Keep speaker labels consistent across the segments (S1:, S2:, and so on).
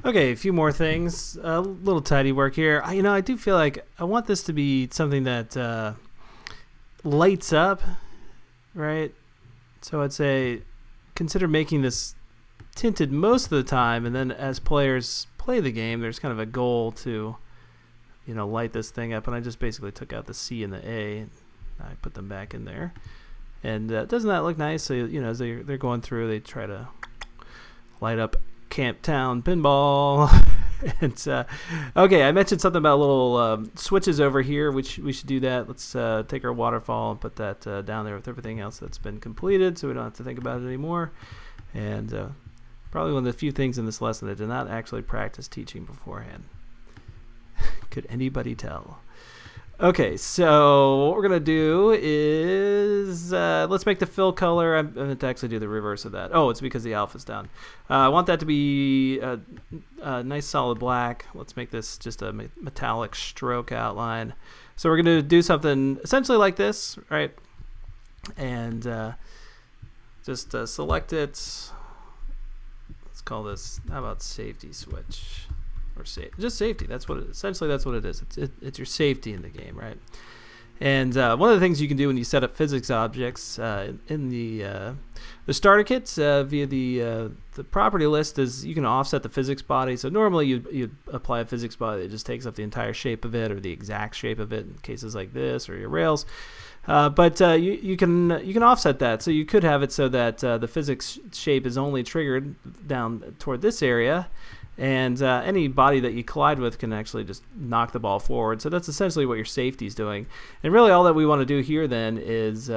S1: Okay, a few more things. A little tidy work here. I do feel like I want this to be something that lights up, right? So I'd say consider making this tinted most of the time, and then as players play the game, there's kind of a goal to, light this thing up. And I just basically took out the C and the A, and I put them back in there. And doesn't that look nice? So, as they're going through, they try to light up Camp Town Pinball. And okay, I mentioned something about little switches over here, which we should do that. Let's take our waterfall and put that down there with everything else that's been completed, so we don't have to think about it anymore. And probably one of the few things in this lesson I did not actually practice teaching beforehand. Could anybody tell? Okay, so what we're going to do is let's make the fill color. I'm going to actually do the reverse of that. Oh, it's because the alpha's down. I want that to be a nice solid black. Let's make this just a metallic stroke outline. So we're going to do something essentially like this, right? And just select it. Let's call this, how about safety switch? Or just safety. That's what essentially that's what it is. It's your safety in the game, right? And one of the things you can do when you set up physics objects in the starter kit via the property list is you can offset the physics body. So normally you'd apply a physics body that just takes up the entire shape of it or the exact shape of it in cases like this or your rails. But you can offset that. So you could have it so that the physics shape is only triggered down toward this area. And any body that you collide with can actually just knock the ball forward. So that's essentially what your safety is doing. And really all that we want to do here then is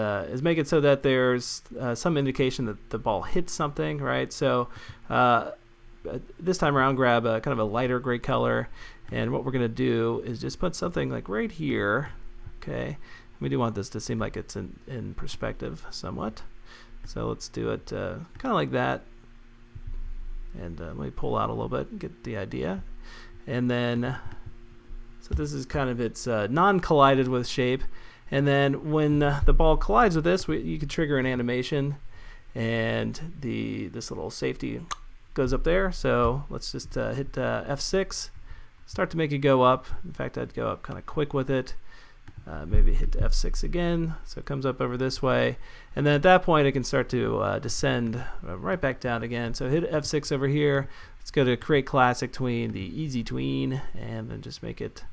S1: make it so that there's some indication that the ball hits something, right? So this time around, grab a kind of a lighter gray color. And what we're going to do is just put something like right here, okay? We do want this to seem like it's in perspective somewhat. So let's do it kind of like that. And let me pull out a little bit and get the idea. And then, so this is kind of its non-collided with shape. And then when the ball collides with this, you can trigger an animation. And this little safety goes up there. So let's just hit F6. Start to make it go up. In fact, I'd go up kind of quick with it. Maybe hit F6 again, so it comes up over this way. And then at that point, it can start to descend right back down again. So hit F6 over here. Let's go to create classic tween, the easy tween, and then just make it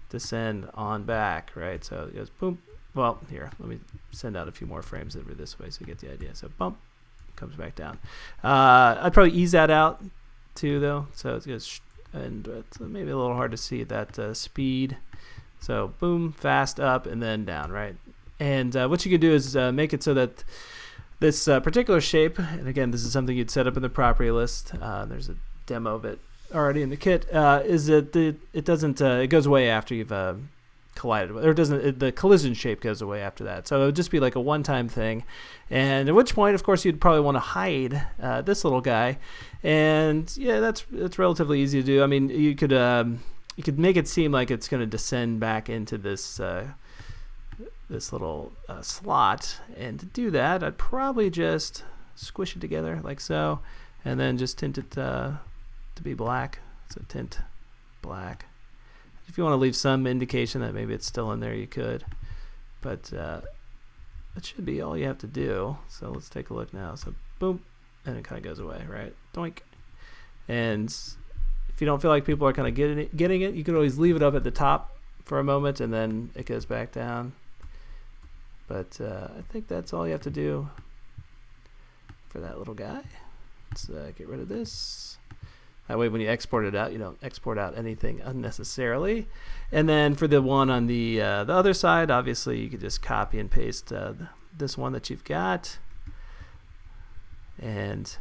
S1: descend on back, right? So it goes boom. Well, here, let me send out a few more frames over this way so you get the idea. So bump, comes back down. I'd probably ease that out too, though. So it goes, and it's maybe a little hard to see that speed. So boom, fast up and then down, right? And what you can do is make it so that this particular shape, and again, this is something you'd set up in the property list. There's a demo of it already in the kit. Is that it doesn't? It goes away after you've collided with, or the collision shape goes away after that. So it would just be like a one-time thing. And at which point, of course, you'd probably want to hide this little guy. And yeah, that's relatively easy to do. I mean, you could make it seem like it's going to descend back into this little slot. And to do that, I'd probably just squish it together like so, and then just tint it to be black. So tint black. If you want to leave some indication that maybe it's still in there, you could. But that should be all you have to do. So let's take a look now. So boom, and it kind of goes away, right? Doink. And if you don't feel like people are kind of getting it, you can always leave it up at the top for a moment, and then it goes back down. But I think that's all you have to do for that little guy. Let's get rid of this. That way when you export it out, you don't export out anything unnecessarily. And then for the one on the other side, obviously you could just copy and paste this one that you've got. And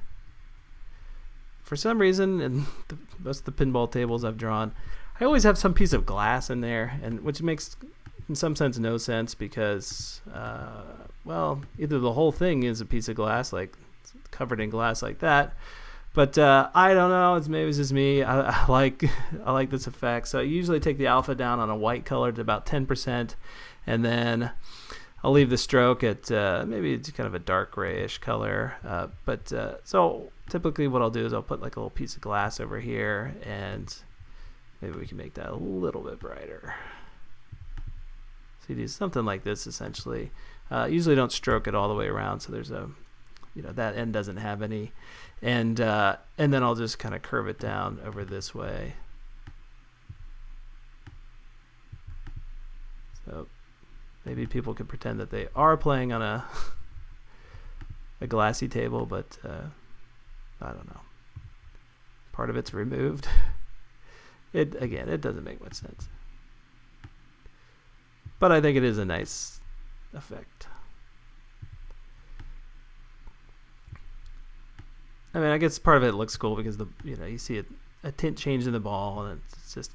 S1: for some reason, in most of the pinball tables I've drawn, I always have some piece of glass in there, and which makes in some sense no sense because, well, either the whole thing is a piece of glass, like covered in glass like that, but I don't know. Maybe it's just me. I like this effect. So I usually take the alpha down on a white color to about 10%, and then I'll leave the stroke at maybe it's kind of a dark grayish color. So typically what I'll do is I'll put like a little piece of glass over here, and maybe we can make that a little bit brighter. So you do something like this essentially. Usually don't stroke it all the way around, so there's a, that end doesn't have any, and then I'll just kind of curve it down over this way. So maybe people could pretend that they are playing on a glassy table, but I don't know. Part of it's removed. It doesn't make much sense. But I think it is a nice effect. I mean, I guess part of it looks cool because you see a tint change in the ball, and it's just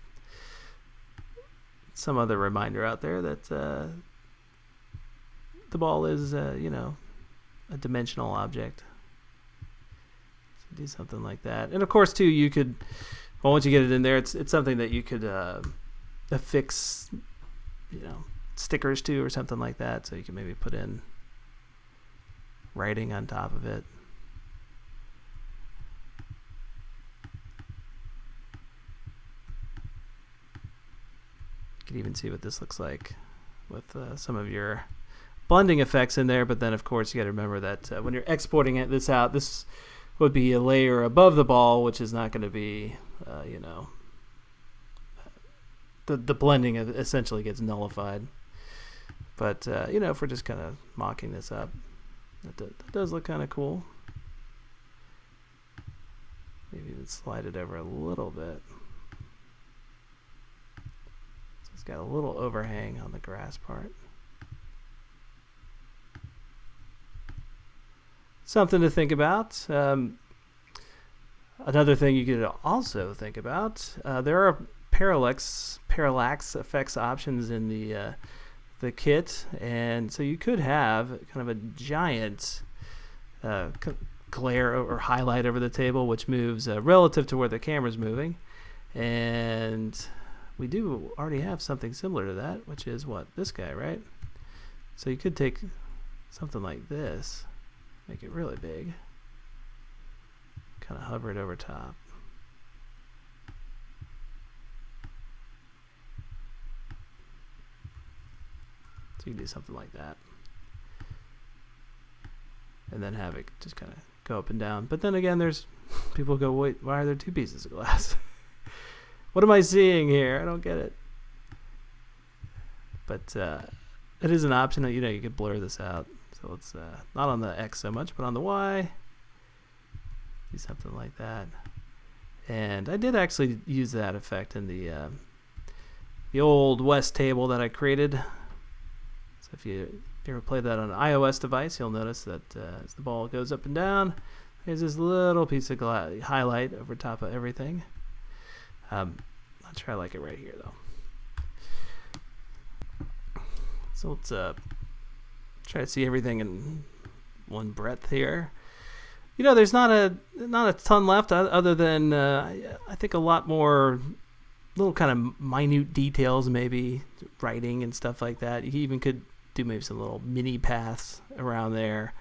S1: some other reminder out there that the ball is a dimensional object. So do something like that, and of course too, you could, once you get it in there, it's something that you could affix stickers to or something like that, so you can maybe put in writing on top of it. You can even see what this looks like with some of your blending effects in there, but then of course you got to remember that when you're exporting this out, this would be a layer above the ball, which is not going to be the blending essentially gets nullified. But if we're just kind of mocking this up, that does look kind of cool. Maybe even slide it over a little bit. So it's got a little overhang on the grass part. Something to think about. Another thing you could also think about, there are parallax effects options in the kit, and so you could have kind of a giant glare or highlight over the table, which moves relative to where the camera's moving, and we do already have something similar to that, which is this guy, right? So you could take something like this, make it really big, kind of hover it over top. So you can do something like that, and then have it just kind of go up and down. But then again, there's people go, wait, why are there two pieces of glass? What am I seeing here? I don't get it. But it is an option that you could blur this out. So it's not on the X so much, but on the Y, do something like that. And I did actually use that effect in the old West table that I created. So if you ever play that on an iOS device, you'll notice that as the ball goes up and down, there's this little piece of highlight over top of everything. Not sure I like it right here though. So let's try to see everything in one breadth here. There's not a ton left other than I think a lot more little kind of minute details, maybe writing and stuff like that. You even could do maybe some little mini paths around there.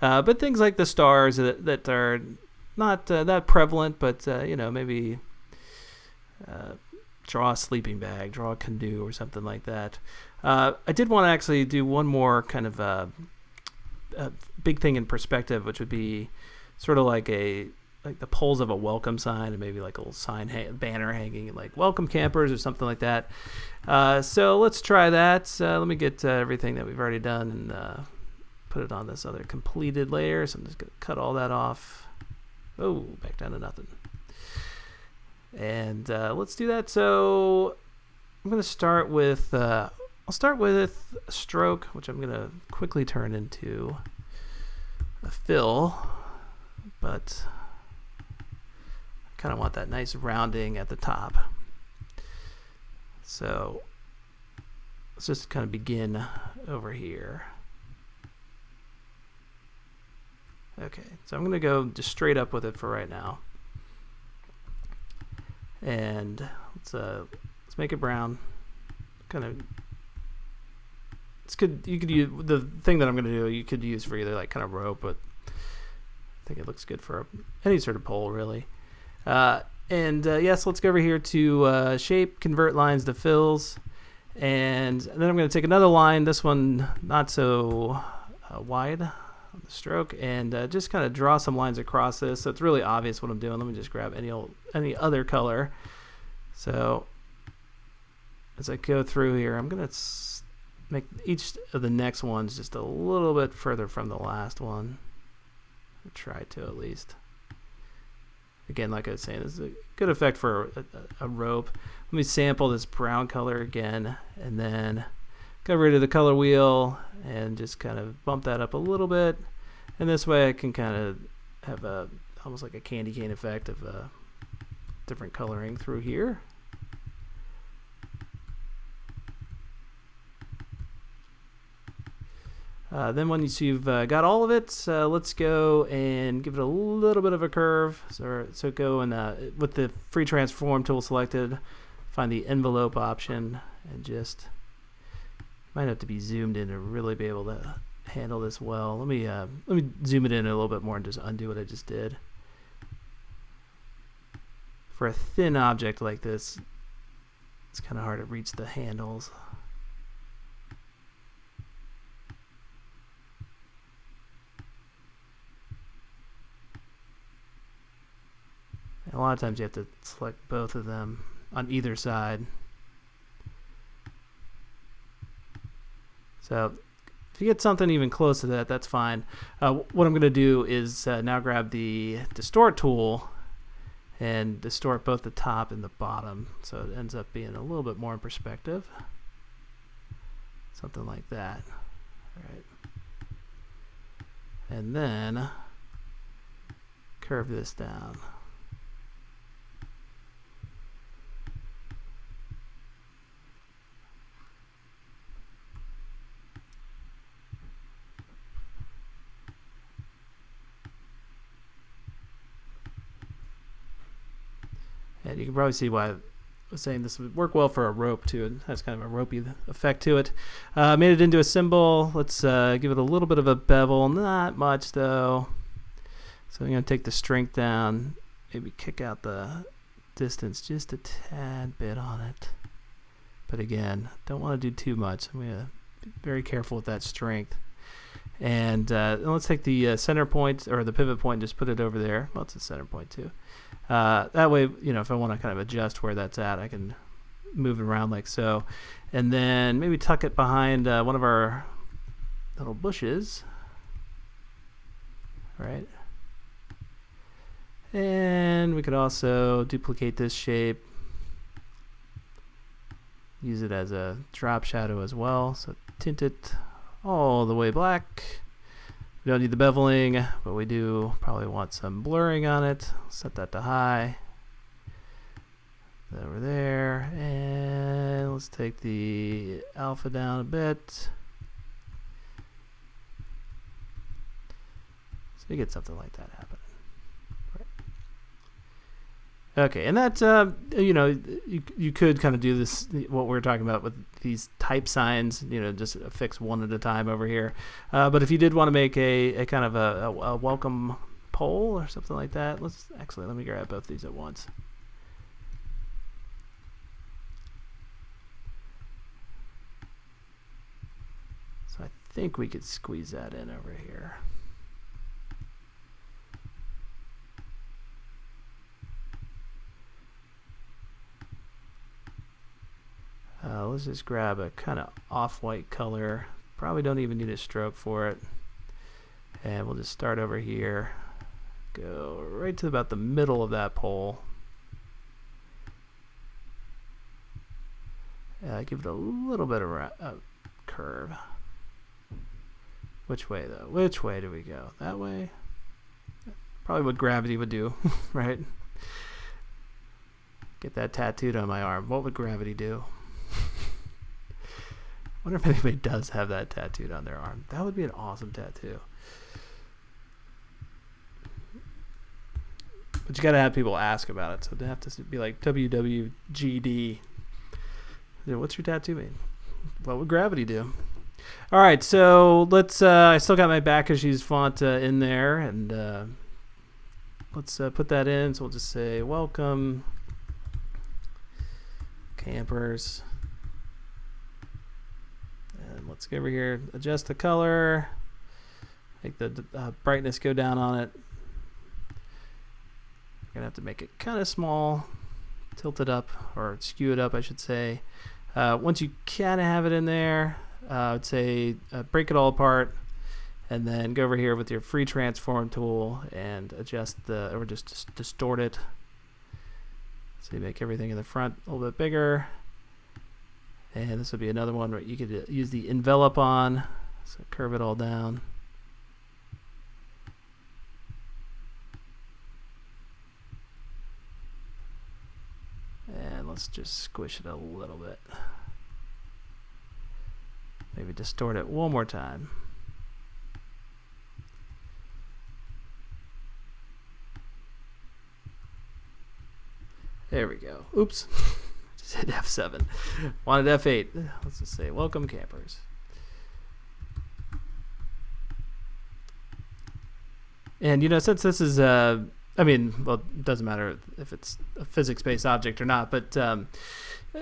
S1: But things like the stars that are not that prevalent, but maybe draw a sleeping bag, draw a canoe or something like that. I did want to actually do one more kind of a big thing in perspective, which would be sort of like the poles of a welcome sign, and maybe like a little sign banner hanging, like welcome campers or something like that. So let's try that. Let me get everything that we've already done and put it on this other completed layer. So I'm just going to cut all that off. Oh, back down to nothing. And let's do that. So I'm going to start with I'll start with a stroke, which I'm going to quickly turn into a fill, but I kind of want that nice rounding at the top. So let's just kind of begin over here. Okay, so I'm going to go just straight up with it for right now. And let's make it brown. Kind of it's good. You could use the thing that I'm going to do. You could use for either like kind of rope, but I think it looks good for any sort of pole, really. Yes, let's go over here to shape, convert lines to fills, and then I'm going to take another line. This one not so wide on the stroke, and just kind of draw some lines across this, so it's really obvious what I'm doing. Let me just grab any other color. So as I go through here, I'm going to make each of the next ones just a little bit further from the last one. I'll try to, at least. Again, like I was saying, this is a good effect for a rope. Let me sample this brown color again, and then go rid of the color wheel and just kind of bump that up a little bit. And this way I can kind of have almost like a candy cane effect of different coloring through here. Then once you've got all of it, let's go and give it a little bit of a curve. So go and with the free transform tool selected, find the envelope option, and just might have to be zoomed in to really be able to handle this well. Let me zoom it in a little bit more and just undo what I just did. For a thin object like this, it's kind of hard to reach the handles. A lot of times you have to select both of them on either side. So if you get something even close to that, that's fine. What I'm going to do is now grab the distort tool and distort both the top and the bottom, so it ends up being a little bit more in perspective. Something like that. All right. And then curve this down. And you can probably see why I was saying this would work well for a rope too. It has kind of a ropey effect to it. Made it into a symbol. Let's give it a little bit of a bevel. Not much though. So I'm going to take the strength down. Maybe kick out the distance just a tad bit on it. But again, don't want to do too much. I'm going to be very careful with that strength. And let's take the center point or the pivot point, just put it over there. Well, it's a center point too. That way, you know, if I want to kind of adjust where that's at, I can move it around like so. And then maybe tuck it behind one of our little bushes. Right. And we could also duplicate this shape. Use it as a drop shadow as well. So tint it all the way black. We don't need the beveling, but we do probably want some blurring on it. Set that to high. Over there. And let's take the alpha down a bit. So you get something like that happening. Okay, and that, you know, you could kind of do this, what we're talking about with these type signs, you know, just affix one at a time over here. But if you did want to make a kind of a welcome poll or something like that, let me grab both these at once. So I think we could squeeze that in over here. Let's just grab a kind of off-white color. Probably don't even need a stroke for it. And we'll just start over here. Go right to about the middle of that pole. Give it a little bit of a curve. Which way though? Which way do we go? That way? Probably what gravity would do, right? Get that tattooed on my arm. What would gravity do? I wonder if anybody does have that tattooed on their arm. That would be an awesome tattoo. But you gotta have people ask about it, so they have to be like WWGD. What's your tattoo mean? What would gravity do? All right, so let's. I still got my back issues font in there, and let's put that in. So we'll just say welcome, campers, and let's go over here, adjust the color, make the brightness go down on it. We're gonna have to make it kind of small, tilt it up, or skew it up, I should say. Once you kind of have it in there, I'd say break it all apart, and then go over here with your free transform tool and adjust or just distort it. So you make everything in the front a little bit bigger. And this would be another one where you could use the envelop on, so curve it all down. And let's just squish it a little bit. Maybe distort it one more time. There we go. Oops. Just hit F7. Wanted F8. Let's just say welcome campers. And since this is well, it doesn't matter if it's a physics-based object or not, but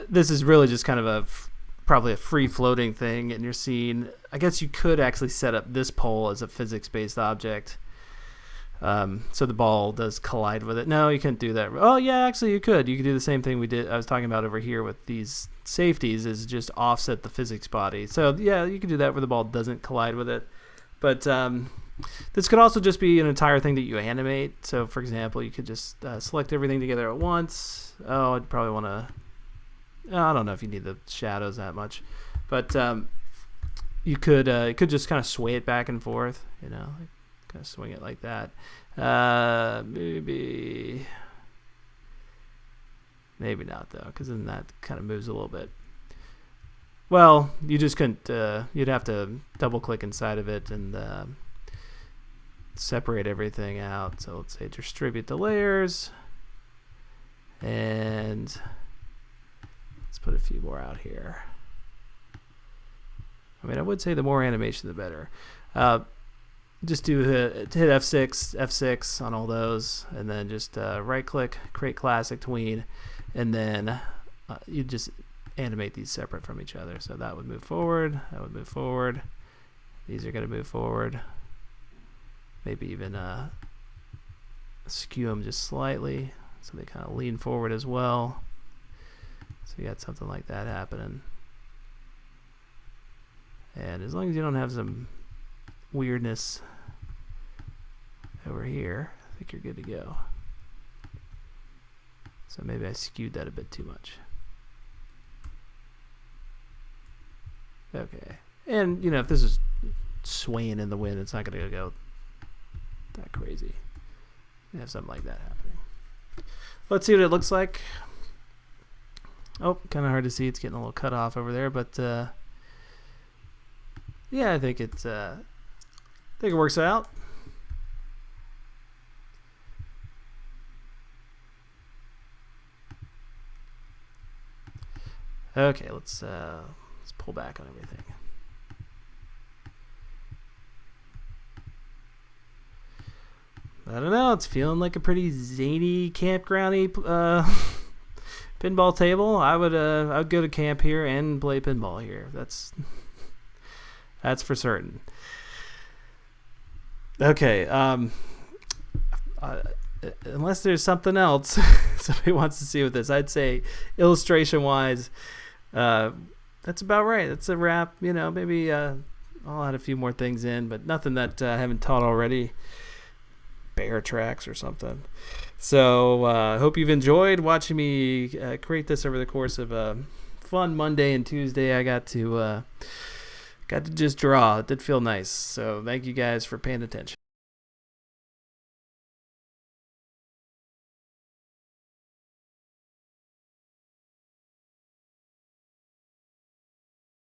S1: this is really just kind of probably a free floating thing in your scene. I guess you could actually set up this pole as a physics-based object, so the ball does collide with it. No, you couldn't do that. Oh yeah, actually you could. You could do the same thing I was talking about over here with these safeties, is just offset the physics body. So yeah, you could do that where the ball doesn't collide with it. But this could also just be an entire thing that you animate. So for example, you could just select everything together at once. Oh, I'd probably want to, I don't know if you need the shadows that much, but you could just kind of sway it back and forth, kind of swing it like that. Maybe not though, because then that kind of moves a little bit. Well, you just couldn't. You'd have to double click inside of it and separate everything out. So let's say distribute the layers, and let's put a few more out here. I would say the more animation, the better. Just hit F6 on all those, and then just right click, create classic tween, and then you just animate these separate from each other. So that would move forward, that would move forward. These are going to move forward. Maybe even skew them just slightly so they kind of lean forward as well. So you got something like that happening. And as long as you don't have some weirdness over here, I think you're good to go. So maybe I skewed that a bit too much. Okay. And, if this is swaying in the wind, it's not going to go that crazy. You have something like that happening. Let's see what it looks like. Oh, kind of hard to see. It's getting a little cut off over there, but yeah, I think it works out. Okay, let's pull back on everything. I don't know. It's feeling like a pretty zany, campgroundy pinball table. I would go to camp here and play pinball here. That's for certain. Okay. Unless there's something else somebody wants to see with this, I'd say illustration-wise, that's about right. That's a wrap. Maybe I'll add a few more things in, but nothing that I haven't taught already. Bear tracks or something. So I hope you've enjoyed watching me create this over the course of a fun Monday and Tuesday. I got to just draw. It did feel nice. So thank you guys for paying attention.